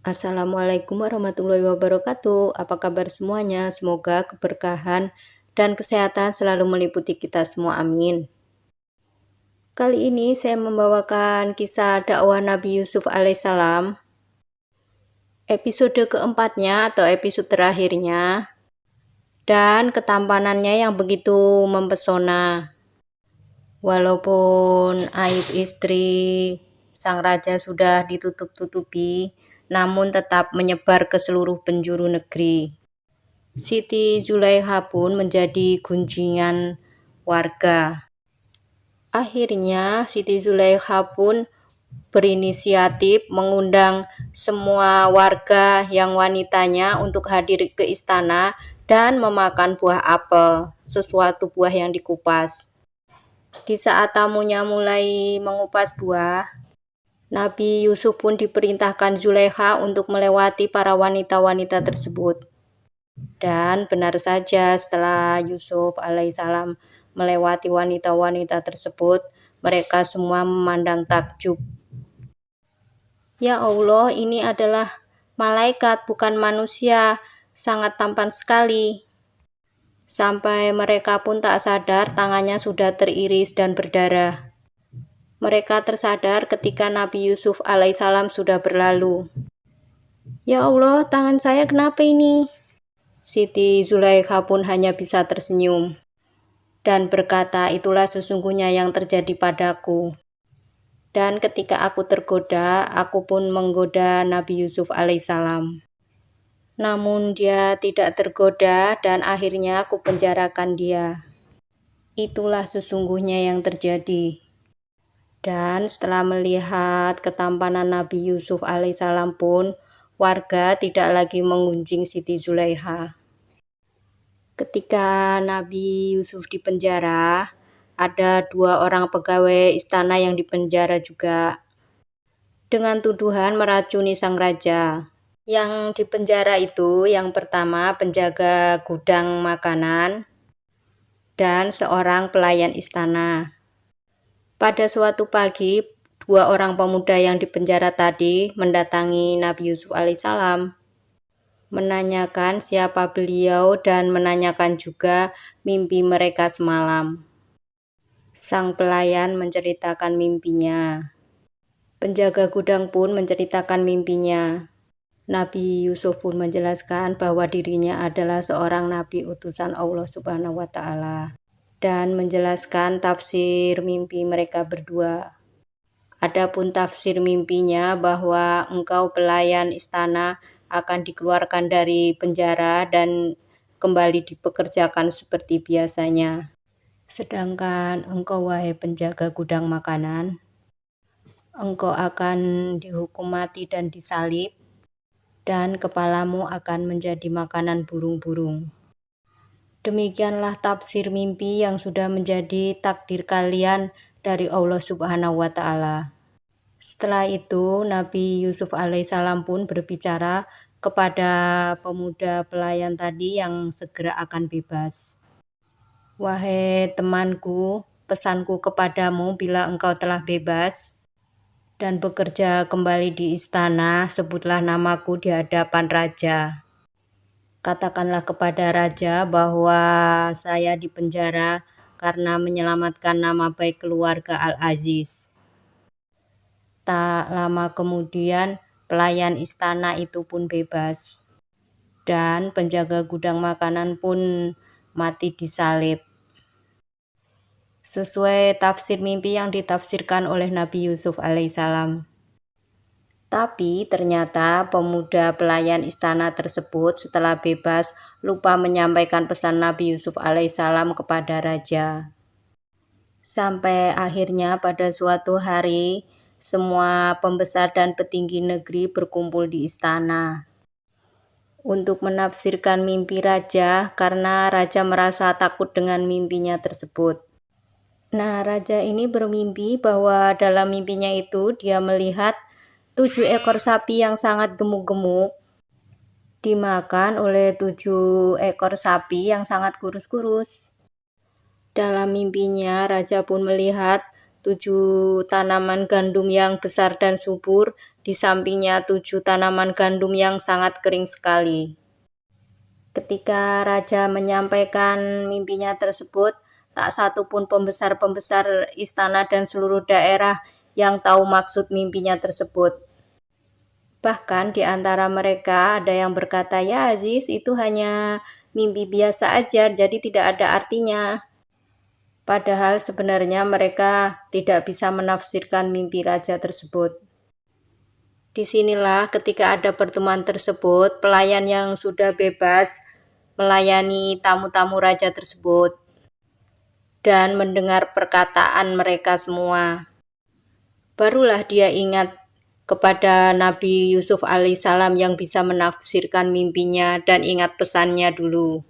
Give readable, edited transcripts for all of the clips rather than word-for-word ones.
Assalamualaikum warahmatullahi wabarakatuh. Apa kabar semuanya? Semoga keberkahan dan kesehatan selalu meliputi kita semua. Amin. Kali ini saya membawakan kisah dakwah Nabi Yusuf alaihissalam, episode keempatnya atau episode terakhirnya, dan ketampanannya yang begitu mempesona. Walaupun aib istri sang raja sudah ditutup-tutupi, namun tetap menyebar ke seluruh penjuru negeri. Siti Zulaikha pun menjadi gunjingan warga. Akhirnya Siti Zulaikha pun berinisiatif mengundang semua warga yang wanitanya untuk hadir ke istana dan memakan buah apel, sesuatu buah yang dikupas. Di saat tamunya mulai mengupas buah, Nabi Yusuf pun diperintahkan Zulaikha untuk melewati para wanita-wanita tersebut. Dan benar saja, setelah Yusuf alaihissalam melewati wanita-wanita tersebut, mereka semua memandang takjub. Ya Allah, ini adalah malaikat bukan manusia, sangat tampan sekali. Sampai mereka pun tak sadar tangannya sudah teriris dan berdarah. Mereka tersadar ketika Nabi Yusuf alaihissalam sudah berlalu. Ya Allah, tangan saya kenapa ini? Siti Zulaikha pun hanya bisa tersenyum dan berkata, itulah sesungguhnya yang terjadi padaku. Dan ketika aku tergoda, aku pun menggoda Nabi Yusuf alaihissalam. Namun dia tidak tergoda dan akhirnya aku penjarakan dia. Itulah sesungguhnya yang terjadi. Dan setelah melihat ketampanan Nabi Yusuf alaihissalam pun, warga tidak lagi menggunjing Siti Zulaikha. Ketika Nabi Yusuf dipenjara, ada 2 orang pegawai istana yang dipenjara juga dengan tuduhan meracuni sang raja. Yang dipenjara itu yang pertama penjaga gudang makanan dan seorang pelayan istana. Pada suatu pagi, 2 orang pemuda yang dipenjara tadi mendatangi Nabi Yusuf alaihissalam, menanyakan siapa beliau dan menanyakan juga mimpi mereka semalam. Sang pelayan menceritakan mimpinya. Penjaga gudang pun menceritakan mimpinya. Nabi Yusuf pun menjelaskan bahwa dirinya adalah seorang nabi utusan Allah Subhanahu wa Ta'ala dan menjelaskan tafsir mimpi mereka berdua. Adapun tafsir mimpinya bahwa engkau pelayan istana akan dikeluarkan dari penjara dan kembali dipekerjakan seperti biasanya. Sedangkan engkau wahai penjaga gudang makanan, engkau akan dihukum mati dan disalib, dan kepalamu akan menjadi makanan burung-burung. Demikianlah tafsir mimpi yang sudah menjadi takdir kalian dari Allah Subhanahu wa Ta'ala. Setelah itu, Nabi Yusuf alaihissalam pun berbicara kepada pemuda pelayan tadi yang segera akan bebas. Wahai temanku, pesanku kepadamu bila engkau telah bebas dan bekerja kembali di istana, sebutlah namaku di hadapan raja. Katakanlah kepada raja bahwa saya dipenjara karena menyelamatkan nama baik keluarga Al-Aziz. Tak lama kemudian, pelayan istana itu pun bebas. Dan penjaga gudang makanan pun mati disalib. Sesuai tafsir mimpi yang ditafsirkan oleh Nabi Yusuf alaihissalam. Tapi ternyata pemuda pelayan istana tersebut setelah bebas lupa menyampaikan pesan Nabi Yusuf alaihissalam kepada raja. Sampai akhirnya pada suatu hari, semua pembesar dan petinggi negeri berkumpul di istana untuk menafsirkan mimpi raja karena raja merasa takut dengan mimpinya tersebut. Nah, raja ini bermimpi bahwa dalam mimpinya itu dia melihat 7 ekor sapi yang sangat gemuk-gemuk dimakan oleh 7 ekor sapi yang sangat kurus-kurus. Dalam mimpinya, raja pun melihat 7 tanaman gandum yang besar dan subur Di sampingnya 7 tanaman gandum yang sangat kering sekali. Ketika raja menyampaikan mimpinya tersebut, tak satu pun pembesar-pembesar istana dan seluruh daerah yang tahu maksud mimpinya tersebut. Bahkan di antara mereka ada yang berkata, "Ya Aziz, itu hanya mimpi biasa aja, jadi tidak ada artinya." Padahal sebenarnya mereka tidak bisa menafsirkan mimpi raja tersebut. Disinilah ketika ada pertemuan tersebut, pelayan yang sudah bebas melayani tamu-tamu raja tersebut dan mendengar perkataan mereka semua. Barulah dia ingat kepada Nabi Yusuf alaihissalam yang bisa menafsirkan mimpinya dan ingat pesannya dulu.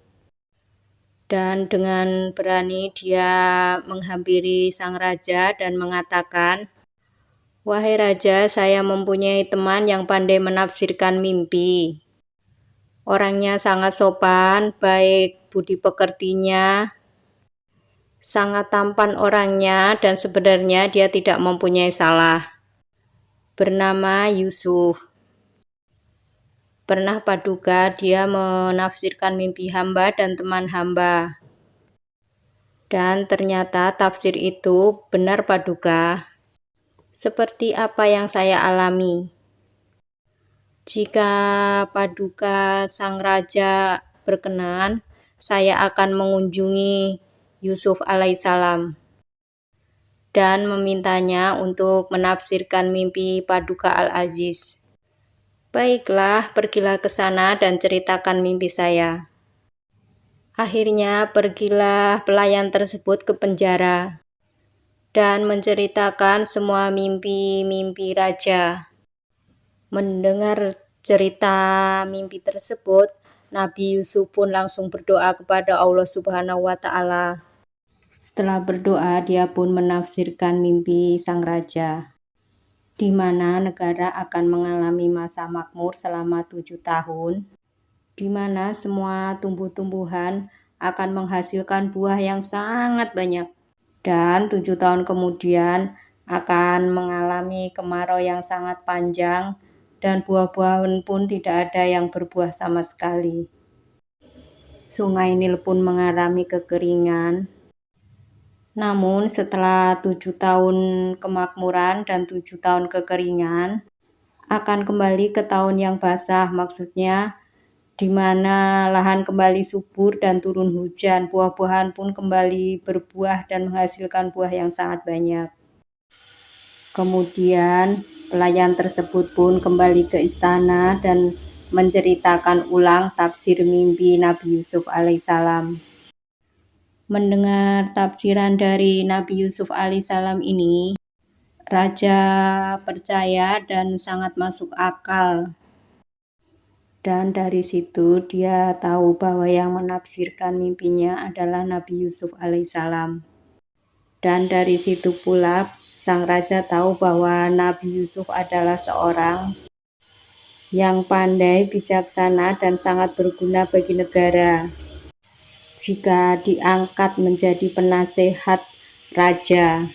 Dan dengan berani dia menghampiri sang raja dan mengatakan, "Wahai raja, saya mempunyai teman yang pandai menafsirkan mimpi. Orangnya sangat sopan, baik budi pekertinya, sangat tampan orangnya, dan sebenarnya dia tidak mempunyai salah. Bernama Yusuf. Pernah Paduka dia menafsirkan mimpi hamba dan teman hamba. Dan ternyata tafsir itu benar Paduka, seperti apa yang saya alami. Jika Paduka Sang Raja berkenan, saya akan mengunjungi Yusuf alaihissalam dan memintanya untuk menafsirkan mimpi Paduka Al-Aziz. Baiklah, pergilah ke sana dan ceritakan mimpi saya." Akhirnya pergilah pelayan tersebut ke penjara dan menceritakan semua mimpi-mimpi raja. Mendengar cerita mimpi tersebut, Nabi Yusuf pun langsung berdoa kepada Allah Subhanahu wa Ta'ala. Setelah berdoa, dia pun menafsirkan mimpi sang raja, di mana negara akan mengalami masa makmur selama 7 tahun, di mana semua tumbuh-tumbuhan akan menghasilkan buah yang sangat banyak. Dan 7 tahun kemudian akan mengalami kemarau yang sangat panjang dan buah-buahan pun tidak ada yang berbuah sama sekali. Sungai Nil pun mengalami kekeringan. Namun setelah 7 tahun kemakmuran dan 7 tahun kekeringan, akan kembali ke tahun yang basah, maksudnya di mana lahan kembali subur dan turun hujan, buah-buahan pun kembali berbuah dan menghasilkan buah yang sangat banyak. Kemudian pelayan tersebut pun kembali ke istana dan menceritakan ulang tafsir mimpi Nabi Yusuf alaihissalam. Mendengar tafsiran dari Nabi Yusuf alaihissalam ini, raja percaya dan sangat masuk akal. Dan dari situ dia tahu bahwa yang menafsirkan mimpinya adalah Nabi Yusuf alaihissalam. Dan dari situ pula sang raja tahu bahwa Nabi Yusuf adalah seorang yang pandai, bijaksana, dan sangat berguna bagi negara. Jika diangkat menjadi penasehat raja,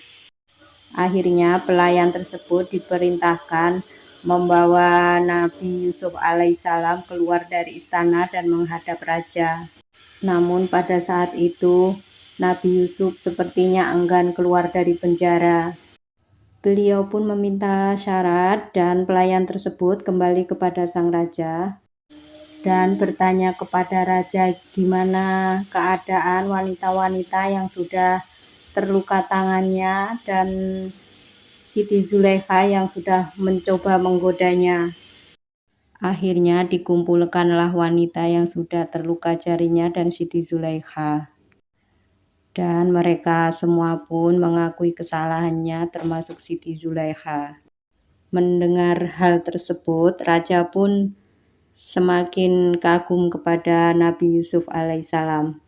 akhirnya pelayan tersebut diperintahkan membawa Nabi Yusuf alaihissalam keluar dari istana dan menghadap raja. Namun pada saat itu Nabi Yusuf sepertinya enggan keluar dari penjara. Beliau pun meminta syarat dan pelayan tersebut kembali kepada sang raja dan bertanya kepada raja gimana keadaan wanita-wanita yang sudah terluka tangannya dan Siti Zulaikha yang sudah mencoba menggodanya. Akhirnya dikumpulkanlah wanita yang sudah terluka jarinya dan Siti Zulaikha. Dan mereka semua pun mengakui kesalahannya termasuk Siti Zulaikha. Mendengar hal tersebut, raja pun semakin kagum kepada Nabi Yusuf alaihissalam.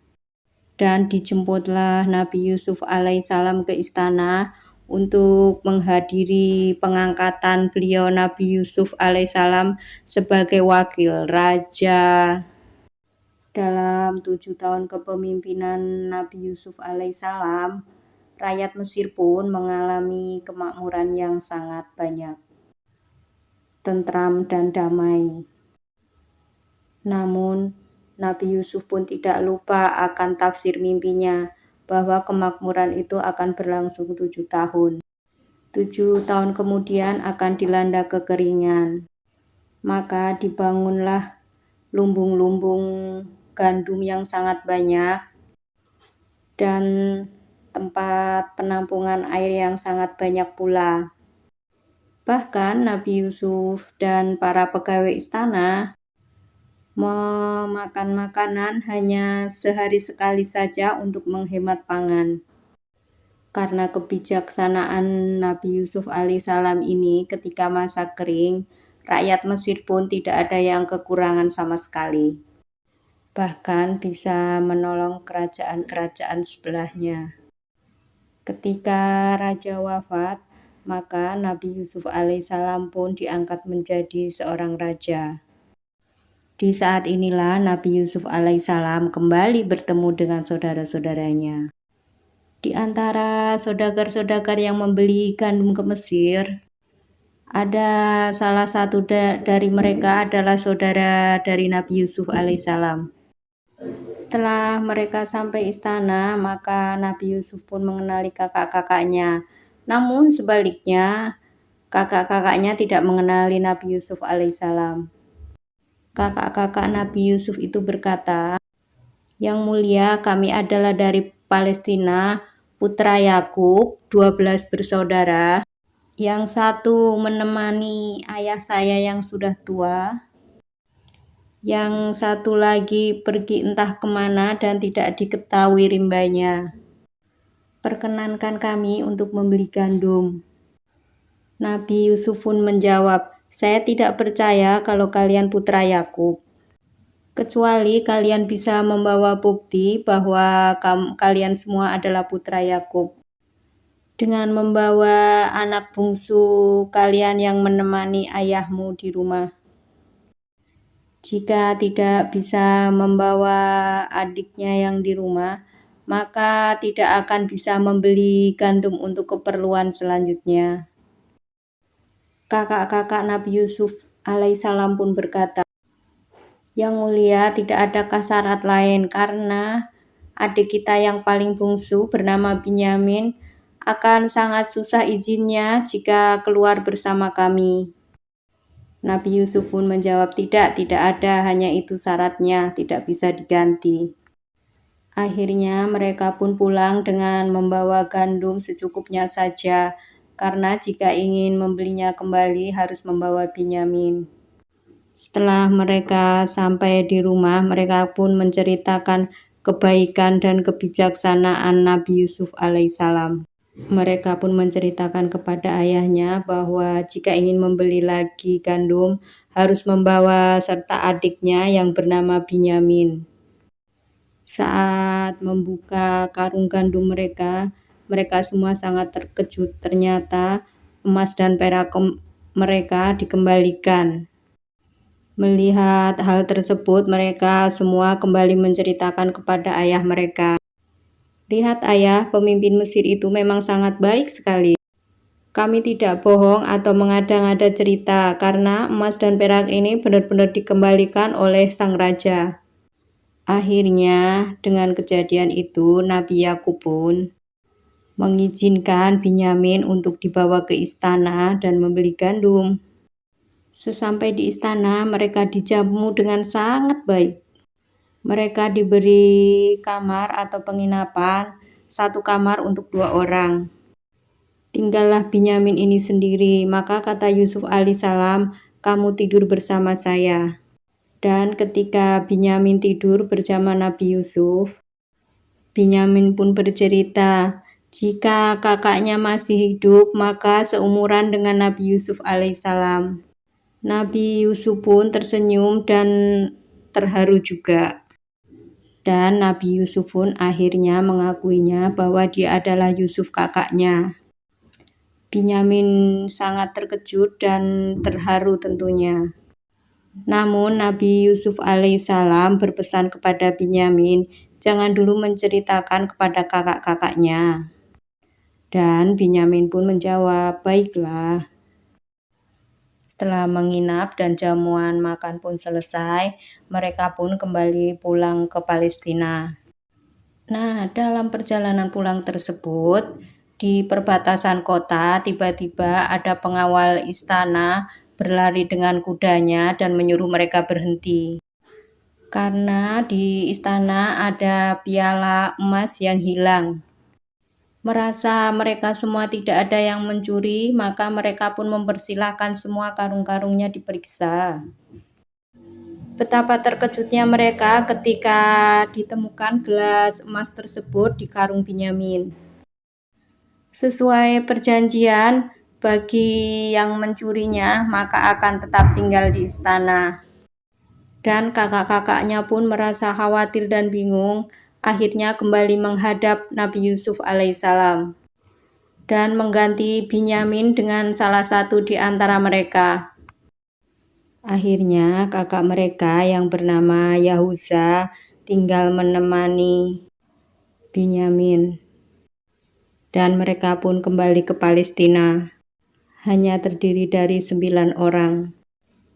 Dan dijemputlah Nabi Yusuf alaihissalam ke istana untuk menghadiri pengangkatan beliau Nabi Yusuf alaihissalam sebagai wakil raja. Dalam 7 tahun kepemimpinan Nabi Yusuf alaihissalam, rakyat Mesir pun mengalami kemakmuran yang sangat banyak. tentram dan damai. Namun, Nabi Yusuf pun tidak lupa akan tafsir mimpinya, bahwa kemakmuran itu akan berlangsung 7 tahun. 7 tahun kemudian akan dilanda kekeringan. Maka dibangunlah lumbung-lumbung gandum yang sangat banyak dan tempat penampungan air yang sangat banyak pula. Bahkan Nabi Yusuf dan para pegawai istana memakan makanan hanya sehari sekali saja untuk menghemat pangan. Karena kebijaksanaan Nabi Yusuf alaihissalam ini ketika masa kering, rakyat Mesir pun tidak ada yang kekurangan sama sekali. Bahkan bisa menolong kerajaan-kerajaan sebelahnya. Ketika raja wafat, maka Nabi Yusuf alaihissalam pun diangkat menjadi seorang raja. Di saat inilah Nabi Yusuf alaihissalam kembali bertemu dengan saudara-saudaranya. Di antara saudagar-saudagar yang membeli gandum ke Mesir, ada salah satu dari mereka adalah saudara dari Nabi Yusuf alaihissalam. Setelah mereka sampai istana, maka Nabi Yusuf pun mengenali kakak-kakaknya. Namun sebaliknya, kakak-kakaknya tidak mengenali Nabi Yusuf alaihissalam. Kakak-kakak Nabi Yusuf itu berkata, "Yang mulia, kami adalah dari Palestina, putra Yakub, 12 bersaudara. Yang satu menemani ayah saya yang sudah tua. Yang satu lagi pergi entah kemana dan tidak diketahui rimbanya. Perkenankan kami untuk membeli gandum." Nabi Yusuf pun menjawab, "Saya tidak percaya kalau kalian putra Yakub. Kecuali kalian bisa membawa bukti bahwa kalian semua adalah putra Yakub. Dengan membawa anak bungsu kalian yang menemani ayahmu di rumah. Jika tidak bisa membawa adiknya yang di rumah, maka tidak akan bisa membeli gandum untuk keperluan selanjutnya." Kakak-kakak Nabi Yusuf alaihissalam pun berkata, "Yang mulia, tidak adakah syarat lain karena adik kita yang paling bungsu bernama Binyamin akan sangat susah izinnya jika keluar bersama kami." Nabi Yusuf pun menjawab, tidak ada, hanya itu syaratnya, tidak bisa diganti." Akhirnya mereka pun pulang dengan membawa gandum secukupnya saja, karena jika ingin membelinya kembali harus membawa Binyamin. Setelah mereka sampai di rumah, mereka pun menceritakan kebaikan dan kebijaksanaan Nabi Yusuf alaihissalam. Mereka pun menceritakan kepada ayahnya bahwa jika ingin membeli lagi gandum, harus membawa serta adiknya yang bernama Binyamin. Saat membuka karung gandum mereka semua sangat terkejut. Ternyata emas dan perak mereka dikembalikan. Melihat hal tersebut, mereka semua kembali menceritakan kepada ayah mereka. "Lihat ayah, pemimpin Mesir itu memang sangat baik sekali. Kami tidak bohong atau mengada-ngada cerita, karena emas dan perak ini benar-benar dikembalikan oleh sang raja." Akhirnya, dengan kejadian itu, Nabi Yakub pun mengizinkan Binyamin untuk dibawa ke istana dan membeli gandum. Sesampai di istana, mereka dijamu dengan sangat baik. Mereka diberi kamar atau penginapan, satu kamar untuk 2 orang. Tinggallah Binyamin ini sendiri, maka kata Yusuf alaihissalam, "Kamu tidur bersama saya." Dan ketika Binyamin tidur bersama Nabi Yusuf, Binyamin pun bercerita, jika kakaknya masih hidup, maka seumuran dengan Nabi Yusuf alaihissalam. Nabi Yusuf pun tersenyum dan terharu juga. Dan Nabi Yusuf pun akhirnya mengakuinya bahwa dia adalah Yusuf kakaknya. Binyamin sangat terkejut dan terharu tentunya. Namun Nabi Yusuf alaihissalam berpesan kepada Binyamin, jangan dulu menceritakan kepada kakak-kakaknya. Dan Binyamin pun menjawab, "Baiklah." Setelah menginap dan jamuan makan pun selesai, mereka pun kembali pulang ke Palestina. Nah, dalam perjalanan pulang tersebut, di perbatasan kota tiba-tiba ada pengawal istana berlari dengan kudanya dan menyuruh mereka berhenti. Karena di istana ada piala emas yang hilang. Merasa mereka semua tidak ada yang mencuri, maka mereka pun mempersilahkan semua karung-karungnya diperiksa. Betapa terkejutnya mereka ketika ditemukan gelas emas tersebut di karung Binyamin. Sesuai perjanjian, bagi yang mencurinya maka akan tetap tinggal di istana. Dan kakak-kakaknya pun merasa khawatir dan bingung, akhirnya kembali menghadap Nabi Yusuf alaihissalam dan mengganti Binyamin dengan salah satu di antara mereka. Akhirnya kakak mereka yang bernama Yahuza tinggal menemani Binyamin. Dan mereka pun kembali ke Palestina. Hanya terdiri dari 9 orang.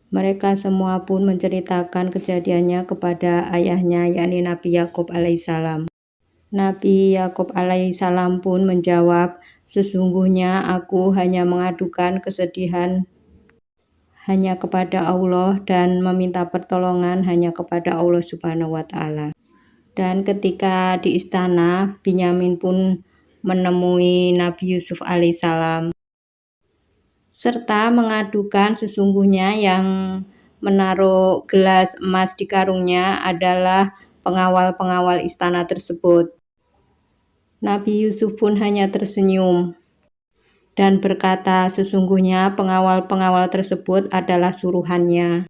Mereka semua pun menceritakan kejadiannya kepada ayahnya, yakni Nabi Yakub alaihissalam. Nabi Yakub alaihissalam pun menjawab, "Sesungguhnya aku hanya mengadukan kesedihan hanya kepada Allah dan meminta pertolongan hanya kepada Allah Subhanahu wa Ta'ala." Dan ketika di istana, Binyamin pun menemui Nabi Yusuf alaihissalam serta mengadukan sesungguhnya yang menaruh gelas emas di karungnya adalah pengawal-pengawal istana tersebut. Nabi Yusuf pun hanya tersenyum dan berkata sesungguhnya pengawal-pengawal tersebut adalah suruhannya.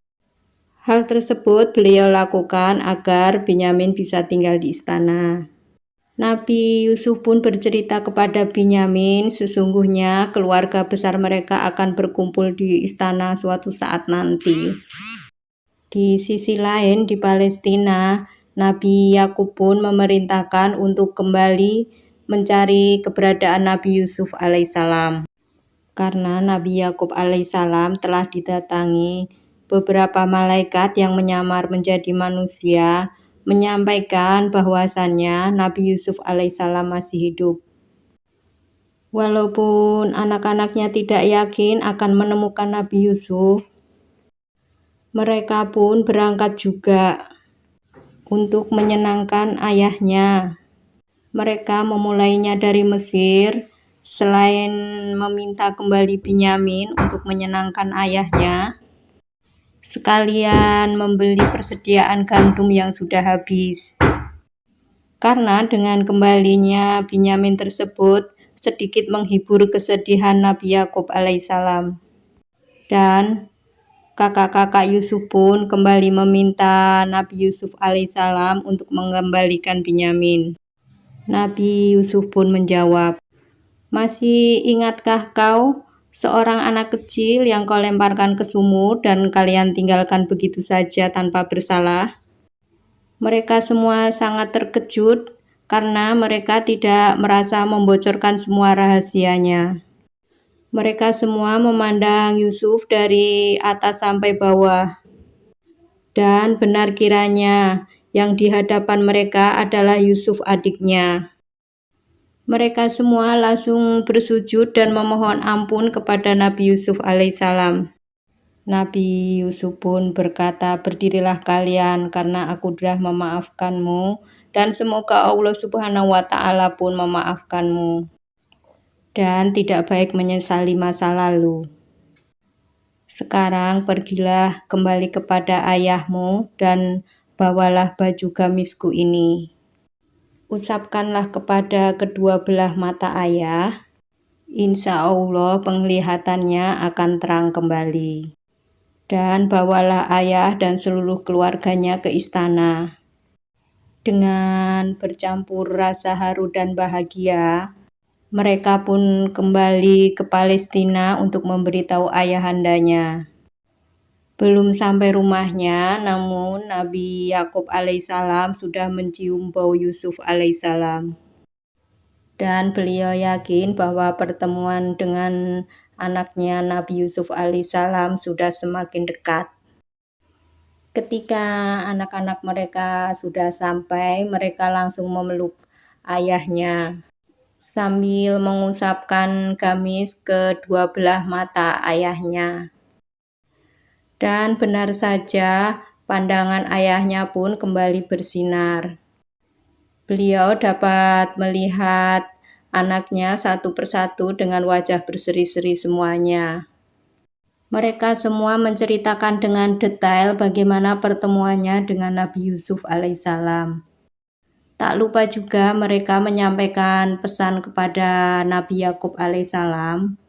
Hal tersebut beliau lakukan agar Binyamin bisa tinggal di istana. Nabi Yusuf pun bercerita kepada Binyamin, sesungguhnya keluarga besar mereka akan berkumpul di istana suatu saat nanti. Di sisi lain, di Palestina, Nabi Yakub pun memerintahkan untuk kembali mencari keberadaan Nabi Yusuf alaihissalam. Karena Nabi Yakub alaihissalam telah didatangi beberapa malaikat yang menyamar menjadi manusia, menyampaikan bahwasannya Nabi Yusuf alaihissalam masih hidup. Walaupun anak-anaknya tidak yakin akan menemukan Nabi Yusuf, mereka pun berangkat juga untuk menyenangkan ayahnya. Mereka memulainya dari Mesir, selain meminta kembali Binyamin untuk menyenangkan ayahnya, sekalian membeli persediaan gandum yang sudah habis. Karena dengan kembalinya Binyamin tersebut sedikit menghibur kesedihan Nabi Yakub alaihissalam. Dan kakak-kakak Yusuf pun kembali meminta Nabi Yusuf alaihissalam untuk mengembalikan Binyamin. Nabi Yusuf pun menjawab, "Masih ingatkah kau seorang anak kecil yang kau lemparkan ke sumur dan kalian tinggalkan begitu saja tanpa bersalah?" Mereka semua sangat terkejut karena mereka tidak merasa membocorkan semua rahasianya. Mereka semua memandang Yusuf dari atas sampai bawah. Dan benar kiranya yang di hadapan mereka adalah Yusuf adiknya. Mereka semua langsung bersujud dan memohon ampun kepada Nabi Yusuf alaihissalam. Nabi Yusuf pun berkata, "Berdirilah kalian karena aku sudah memaafkanmu dan semoga Allah Subhanahu wa Ta'ala pun memaafkanmu. Dan tidak baik menyesali masa lalu. Sekarang pergilah kembali kepada ayahmu dan bawalah baju gamisku ini. Usapkanlah kepada kedua belah mata ayah, insya Allah penglihatannya akan terang kembali. Dan bawalah ayah dan seluruh keluarganya ke istana." Dengan bercampur rasa haru dan bahagia, mereka pun kembali ke Palestina untuk memberitahu ayahandanya. Belum sampai rumahnya, namun Nabi Yakub alaihissalam sudah mencium bau Yusuf alaihissalam. Dan beliau yakin bahwa pertemuan dengan anaknya Nabi Yusuf alaihissalam sudah semakin dekat. Ketika anak-anak mereka sudah sampai, mereka langsung memeluk ayahnya sambil mengusapkan gamis ke dua belah mata ayahnya. Dan benar saja, pandangan ayahnya pun kembali bersinar. Beliau dapat melihat anaknya satu persatu dengan wajah berseri-seri semuanya. Mereka semua menceritakan dengan detail bagaimana pertemuannya dengan Nabi Yusuf alaihissalam. Tak lupa juga mereka menyampaikan pesan kepada Nabi Yakub alaihissalam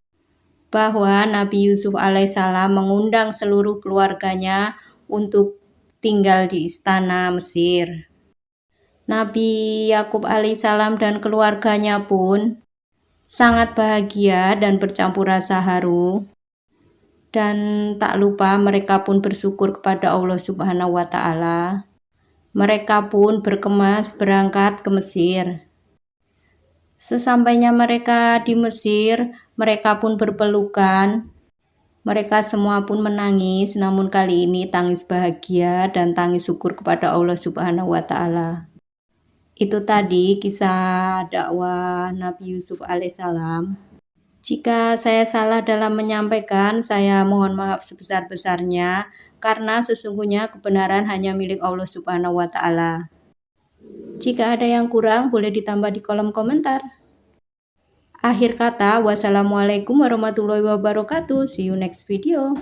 bahwa Nabi Yusuf alaihissalam mengundang seluruh keluarganya untuk tinggal di istana Mesir. Nabi Yakub alaihissalam dan keluarganya pun sangat bahagia dan bercampur rasa haru. Dan tak lupa mereka pun bersyukur kepada Allah Subhanahu wa Ta'ala. Mereka pun berkemas berangkat ke Mesir. Sesampainya mereka di Mesir, mereka pun berpelukan. Mereka semua pun menangis, namun kali ini tangis bahagia dan tangis syukur kepada Allah Subhanahu wa Ta'ala. Itu tadi kisah dakwah Nabi Yusuf alaihissalam. Jika saya salah dalam menyampaikan, saya mohon maaf sebesar-besarnya, karena sesungguhnya kebenaran hanya milik Allah Subhanahu wa Ta'ala. Jika ada yang kurang, boleh ditambah di kolom komentar. Akhir kata, wassalamualaikum warahmatullahi wabarakatuh. See you next video.